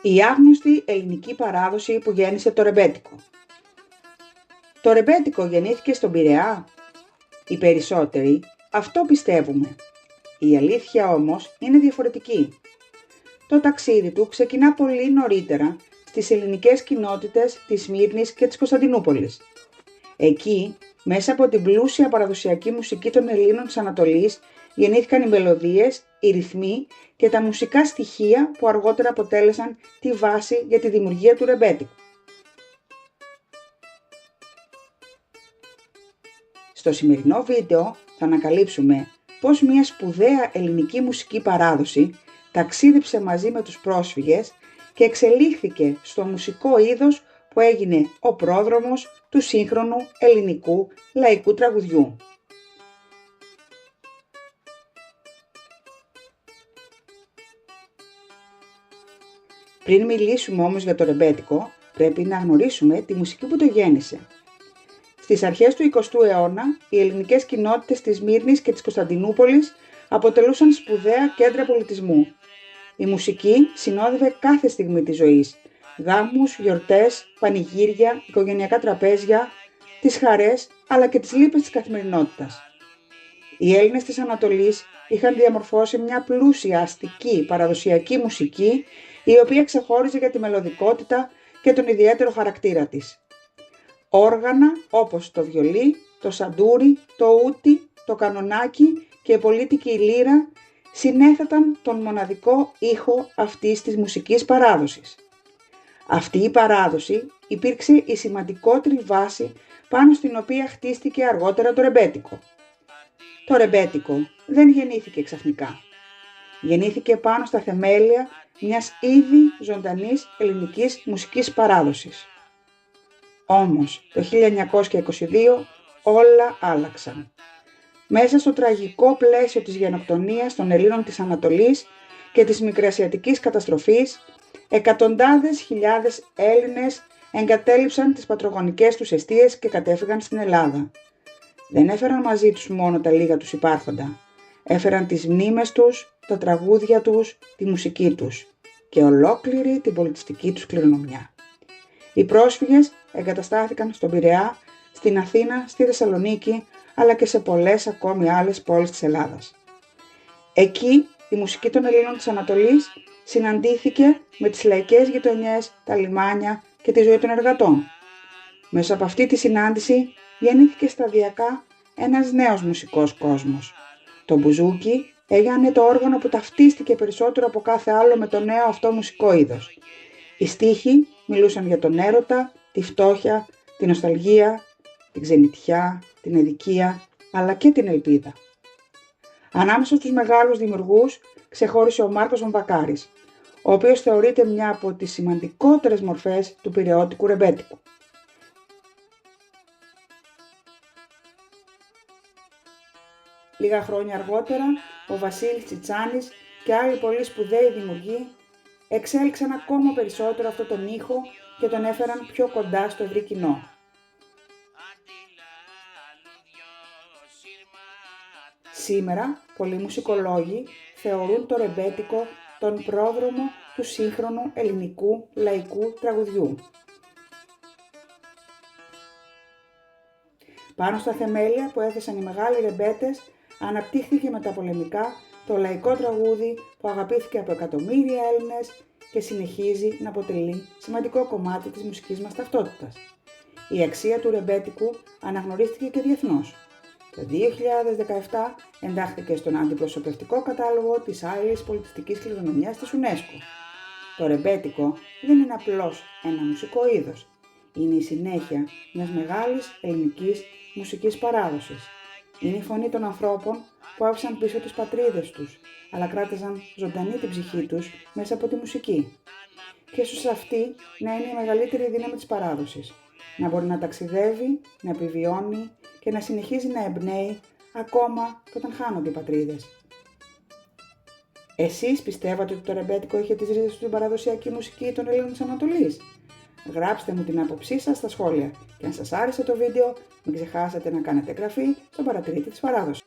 Η άγνωστη ελληνική παράδοση που γέννησε το ρεμπέτικο. Το ρεμπέτικο γεννήθηκε στον Πειραιά. Οι περισσότεροι αυτό πιστεύουμε. Η αλήθεια όμως είναι διαφορετική. Το ταξίδι του ξεκινά πολύ νωρίτερα στις ελληνικές κοινότητες της Σμύρνης και της Κωνσταντινούπολης. Εκεί, μέσα από την πλούσια παραδοσιακή μουσική των Ελλήνων της Ανατολής, γεννήθηκαν οι μελωδίες, οι ρυθμοί και τα μουσικά στοιχεία που αργότερα αποτέλεσαν τη βάση για τη δημιουργία του ρεμπέτικου. Στο σημερινό βίντεο θα ανακαλύψουμε πώς μια σπουδαία ελληνική μουσική παράδοση ταξίδεψε μαζί με τους πρόσφυγες και εξελίχθηκε στο μουσικό είδος που έγινε ο πρόδρομος του σύγχρονου ελληνικού λαϊκού τραγουδιού. Πριν μιλήσουμε όμως για το ρεμπέτικο, πρέπει να γνωρίσουμε τη μουσική που το γέννησε. Στις αρχές του 20ου αιώνα, οι ελληνικές κοινότητες της Σμύρνης και της Κωνσταντινούπολης αποτελούσαν σπουδαία κέντρα πολιτισμού. Η μουσική συνόδευε κάθε στιγμή της ζωής, γάμους, γιορτές, πανηγύρια, οικογενειακά τραπέζια, τις χαρές αλλά και τις λύπες της καθημερινότητας. Οι Έλληνες της Ανατολής είχαν διαμορφώσει μια πλούσια αστική παραδοσιακή μουσική, η οποία ξεχώριζε για τη μελωδικότητα και τον ιδιαίτερο χαρακτήρα της. Όργανα όπως το βιολί, το σαντούρι, το ούτι, το κανονάκι και η πολίτικη λύρα συνέθεταν τον μοναδικό ήχο αυτής της μουσικής παράδοσης. Αυτή η παράδοση υπήρξε η σημαντικότερη βάση πάνω στην οποία χτίστηκε αργότερα το ρεμπέτικο. Το ρεμπέτικο δεν γεννήθηκε ξαφνικά. Γεννήθηκε πάνω στα θεμέλια μιας ήδη ζωντανής ελληνικής μουσικής παράδοσης. Όμως, το 1922 όλα άλλαξαν. Μέσα στο τραγικό πλαίσιο της γενοκτονίας των Ελλήνων της Ανατολής και της μικρασιατικής καταστροφής, εκατοντάδες χιλιάδες Έλληνες εγκατέλειψαν τις πατρογονικές τους εστίες και κατέφυγαν στην Ελλάδα. Δεν έφεραν μαζί τους μόνο τα λίγα τους υπάρχοντα. Έφεραν τις μνήμες τους, τα τραγούδια τους, τη μουσική τους και ολόκληρη την πολιτιστική τους κληρονομιά. Οι πρόσφυγες εγκαταστάθηκαν στον Πειραιά, στην Αθήνα, στη Θεσσαλονίκη, αλλά και σε πολλές ακόμη άλλες πόλεις της Ελλάδας. Εκεί η μουσική των Ελλήνων της Ανατολής συναντήθηκε με τις λαϊκές γειτονιές, τα λιμάνια και τη ζωή των εργατών. Μέσα από αυτή τη συνάντηση γεννήθηκε σταδιακά ένας νέος μουσικός κόσμος. Το μπουζούκι έγινε το όργανο που ταυτίστηκε περισσότερο από κάθε άλλο με το νέο αυτό μουσικό είδος. Οι στίχοι μιλούσαν για τον έρωτα, τη φτώχεια, την νοσταλγία, την ξενιτιά, την αδικία, αλλά και την ελπίδα. Ανάμεσα στους μεγάλους δημιουργούς ξεχώρισε ο Μάρκος Βαμβακάρης, ο οποίος θεωρείται μια από τις σημαντικότερες μορφές του πειραιώτικου ρεμπέτικου. Λίγα χρόνια αργότερα, ο Βασίλης Τσιτσάνης και άλλοι πολύ σπουδαίοι δημιουργοί εξέλιξαν ακόμα περισσότερο αυτόν τον ήχο και τον έφεραν πιο κοντά στο ευρύ κοινό. Σήμερα, πολλοί μουσικολόγοι θεωρούν το ρεμπέτικο τον πρόδρομο του σύγχρονου ελληνικού λαϊκού τραγουδιού. Πάνω στα θεμέλια που έθεσαν οι μεγάλοι ρεμπέτες, αναπτύχθηκε μεταπολεμικά το λαϊκό τραγούδι που αγαπήθηκε από εκατομμύρια Έλληνες και συνεχίζει να αποτελεί σημαντικό κομμάτι της μουσικής μας ταυτότητας. Η αξία του ρεμπέτικου αναγνωρίστηκε και διεθνώς. Το 2017 εντάχθηκε στον αντιπροσωπευτικό κατάλογο της Άειλης Πολιτιστικής Κληρονομιάς της UNESCO. Το ρεμπέτικο δεν είναι απλώς ένα μουσικό είδος. Είναι η συνέχεια μιας μεγάλης ελληνικής μουσικής παράδοσης. Είναι η φωνή των ανθρώπων που άφησαν πίσω τις πατρίδες τους, αλλά κράτησαν ζωντανή την ψυχή τους μέσα από τη μουσική. Και ίσως αυτή να είναι η μεγαλύτερη δύναμη της παράδοσης. Να μπορεί να ταξιδεύει, να επιβιώνει και να συνεχίζει να εμπνέει ακόμα και όταν χάνονται οι πατρίδες. Εσείς πιστεύατε ότι το ρεμπέτικο είχε τις ρίζες του στην παραδοσιακή μουσική των Ελλήνων της Ανατολής? Γράψτε μου την άποψή σας στα σχόλια και αν σας άρεσε το βίντεο μην ξεχάσετε να κάνετε εγγραφή στον παρατηρητή της παράδοσης.